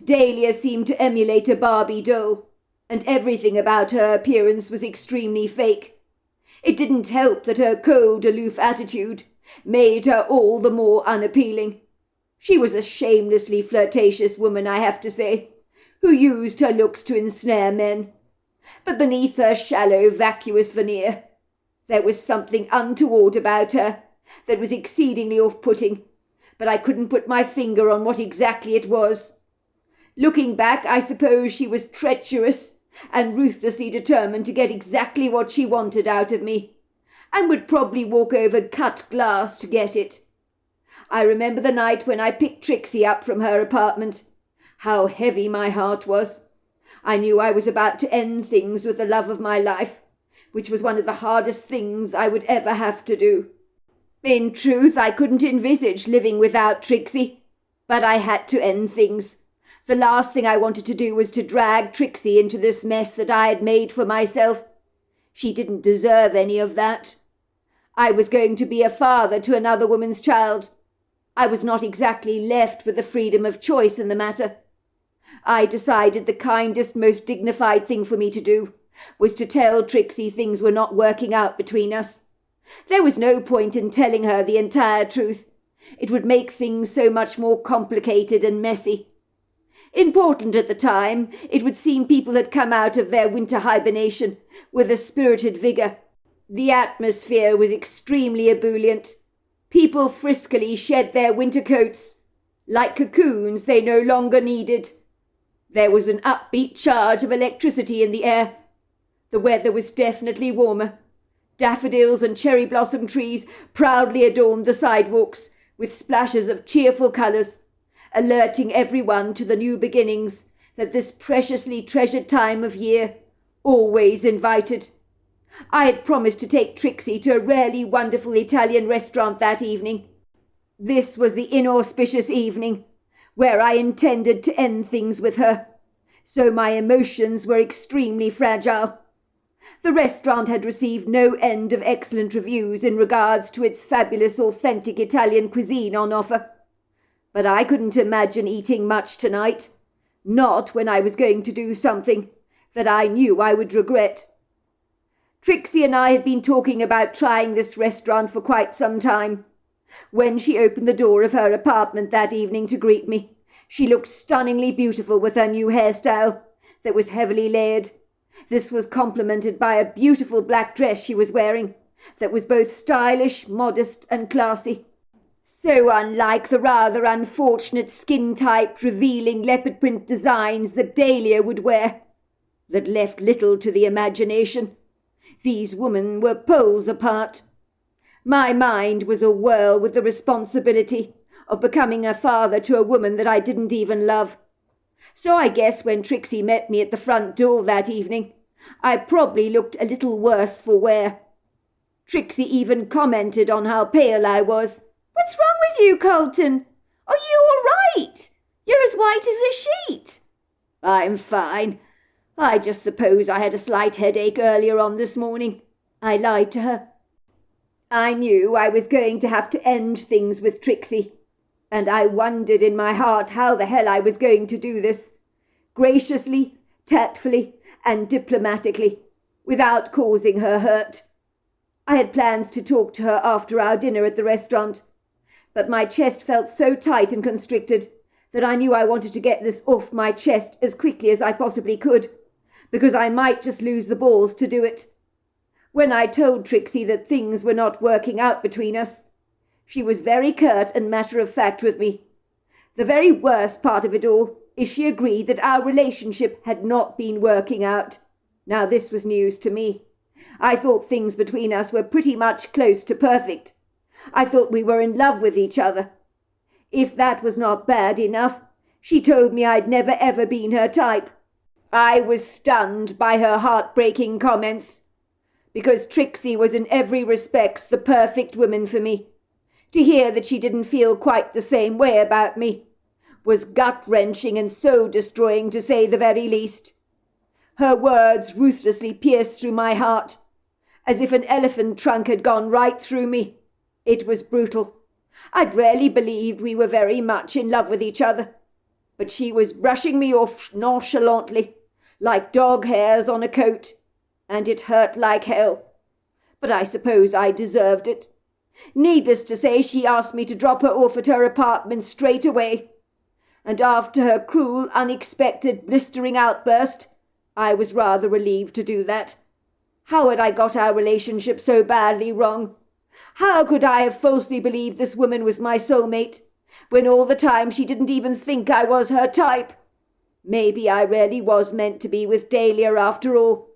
Dahlia seemed to emulate a Barbie doll, and everything about her appearance was extremely fake. It didn't help that her cold, aloof attitude made her all the more unappealing. She was a shamelessly flirtatious woman, I have to say, who used her looks to ensnare men. But beneath her shallow, vacuous veneer, there was something untoward about her that was exceedingly off-putting, but I couldn't put my finger on what exactly it was. Looking back, I suppose she was treacherous and ruthlessly determined to get exactly what she wanted out of me, and would probably walk over cut glass to get it. I remember the night when I picked Trixie up from her apartment. How heavy my heart was. I knew I was about to end things with the love of my life, which was one of the hardest things I would ever have to do. In truth, I couldn't envisage living without Trixie, but I had to end things. The last thing I wanted to do was to drag Trixie into this mess that I had made for myself. She didn't deserve any of that. I was going to be a father to another woman's child. I was not exactly left with the freedom of choice in the matter. I decided the kindest, most dignified thing for me to do was to tell Trixie things were not working out between us. There was no point in telling her the entire truth. It would make things so much more complicated and messy. Important at the time, it would seem people had come out of their winter hibernation with a spirited vigour. The atmosphere was extremely ebullient. People friskily shed their winter coats. Like cocoons they no longer needed. There was an upbeat charge of electricity in the air. The weather was definitely warmer. Daffodils and cherry blossom trees proudly adorned the sidewalks with splashes of cheerful colours, alerting everyone to the new beginnings that this preciously treasured time of year always invited. I had promised to take Trixie to a rarely wonderful Italian restaurant that evening. This was the inauspicious evening where I intended to end things with her, so my emotions were extremely fragile. The restaurant had received no end of excellent reviews in regards to its fabulous authentic Italian cuisine on offer. But I couldn't imagine eating much tonight, not when I was going to do something that I knew I would regret. Trixie and I had been talking about trying this restaurant for quite some time. When she opened the door of her apartment that evening to greet me, she looked stunningly beautiful with her new hairstyle that was heavily layered. This was complemented by a beautiful black dress she was wearing that was both stylish, modest, and classy. So unlike the rather unfortunate skin-typed, revealing leopard print designs that Dahlia would wear, that left little to the imagination. These women were poles apart. My mind was a whirl with the responsibility of becoming a father to a woman that I didn't even love. So I guess when Trixie met me at the front door that evening, I probably looked a little worse for wear. Trixie even commented on how pale I was. "What's wrong with you, Colton? Are you all right? You're as white as a sheet." "I'm fine. I just suppose I had a slight headache earlier on this morning," I lied to her. I knew I was going to have to end things with Trixie, and I wondered in my heart how the hell I was going to do this, graciously, tactfully, and diplomatically, without causing her hurt. I had plans to talk to her after our dinner at the restaurant, but my chest felt so tight and constricted that I knew I wanted to get this off my chest as quickly as I possibly could, because I might just lose the balls to do it. When I told Trixie that things were not working out between us, she was very curt and matter-of-fact with me. The very worst part of it all is she agreed that our relationship had not been working out. Now this was news to me. I thought things between us were pretty much close to perfect. I thought we were in love with each other. If that was not bad enough, she told me I'd never ever been her type. I was stunned by her heartbreaking comments, because Trixie was in every respect the perfect woman for me. To hear that she didn't feel quite the same way about me was gut-wrenching and soul-destroying, to say the very least. Her words ruthlessly pierced through my heart, as if an elephant trunk had gone right through me. It was brutal. I'd rarely believed we were very much in love with each other, but she was brushing me off nonchalantly, like dog hairs on a coat, and it hurt like hell. But I suppose I deserved it. Needless to say, she asked me to drop her off at her apartment straight away, and after her cruel, unexpected, blistering outburst, I was rather relieved to do that. How had I got our relationship so badly wrong? How could I have falsely believed this woman was my soulmate, when all the time she didn't even think I was her type? Maybe I really was meant to be with Dahlia after all,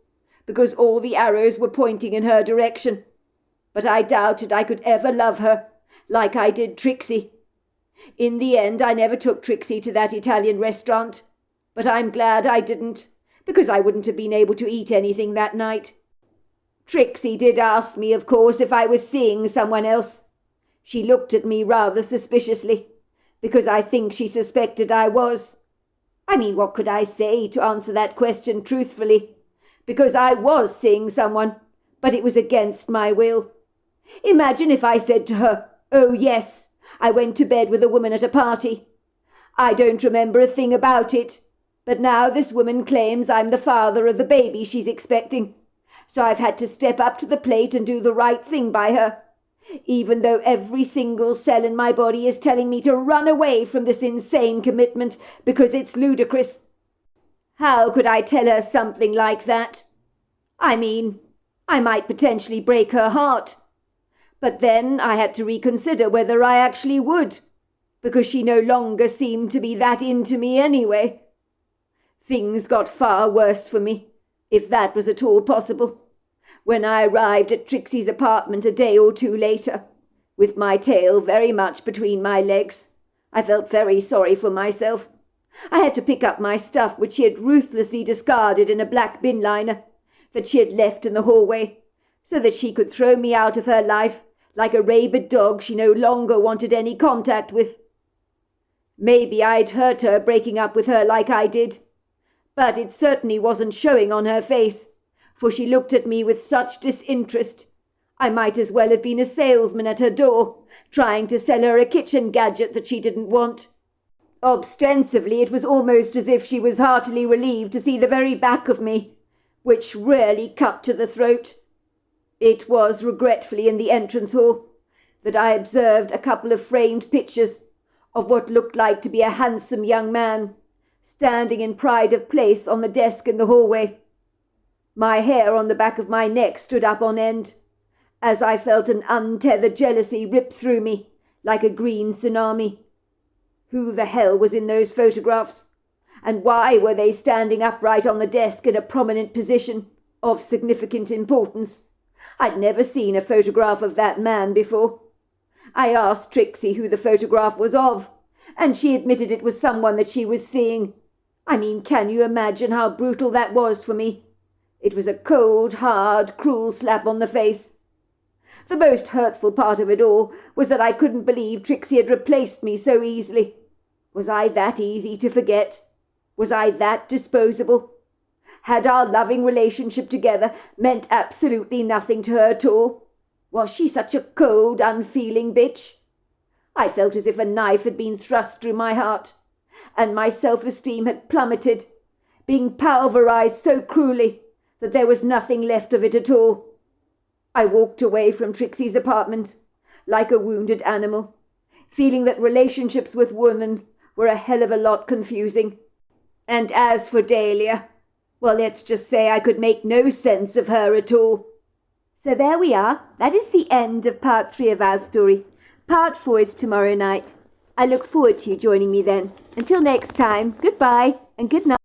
because all the arrows were pointing in her direction. But I doubted I could ever love her like I did Trixie. In the end, I never took Trixie to that Italian restaurant, but I'm glad I didn't, because I wouldn't have been able to eat anything that night. Trixie did ask me, of course, if I was seeing someone else. She looked at me rather suspiciously, because I think she suspected I was. I mean, what could I say to answer that question truthfully? Because I was seeing someone, but it was against my will. Imagine if I said to her, "Oh yes, I went to bed with a woman at a party. I don't remember a thing about it, but now this woman claims I'm the father of the baby she's expecting. So I've had to step up to the plate and do the right thing by her, even though every single cell in my body is telling me to run away from this insane commitment because it's ludicrous. How could I tell her something like that? I mean, I might potentially break her heart. But then I had to reconsider whether I actually would, because she no longer seemed to be that into me anyway. Things got far worse for me, if that was at all possible, when I arrived at Trixie's apartment a day or two later, with my tail very much between my legs. I felt very sorry for myself. I had to pick up my stuff, which she had ruthlessly discarded in a black bin liner that she had left in the hallway, so that she could throw me out of her life like a rabid dog she no longer wanted any contact with. Maybe I'd hurt her breaking up with her like I did, but it certainly wasn't showing on her face, for she looked at me with such disinterest. I might as well have been a salesman at her door, trying to sell her a kitchen gadget that she didn't want. Ostensibly, it was almost as if she was heartily relieved to see the very back of me, which really cut to the throat. It was regretfully in the entrance hall that I observed a couple of framed pictures of what looked like to be a handsome young man, standing in pride of place on the desk in the hallway. My hair on the back of my neck stood up on end, as I felt an untethered jealousy rip through me like a green tsunami. Who the hell was in those photographs? And why were they standing upright on the desk in a prominent position of significant importance? I'd never seen a photograph of that man before. I asked Trixie who the photograph was of, and she admitted it was someone that she was seeing. I mean, can you imagine how brutal that was for me? It was a cold, hard, cruel slap on the face. The most hurtful part of it all was that I couldn't believe Trixie had replaced me so easily. Was I that easy to forget? Was I that disposable? Had our loving relationship together meant absolutely nothing to her at all? Was she such a cold, unfeeling bitch? I felt as if a knife had been thrust through my heart, and my self-esteem had plummeted, being pulverized so cruelly that there was nothing left of it at all. I walked away from Trixie's apartment like a wounded animal, feeling that relationships with women were a hell of a lot confusing. And as for Dahlia, well, let's just say I could make no sense of her at all. So there we are. That is the end of part 3 of our story. Part 4 is tomorrow night. I look forward to you joining me then. Until next time, goodbye and good night.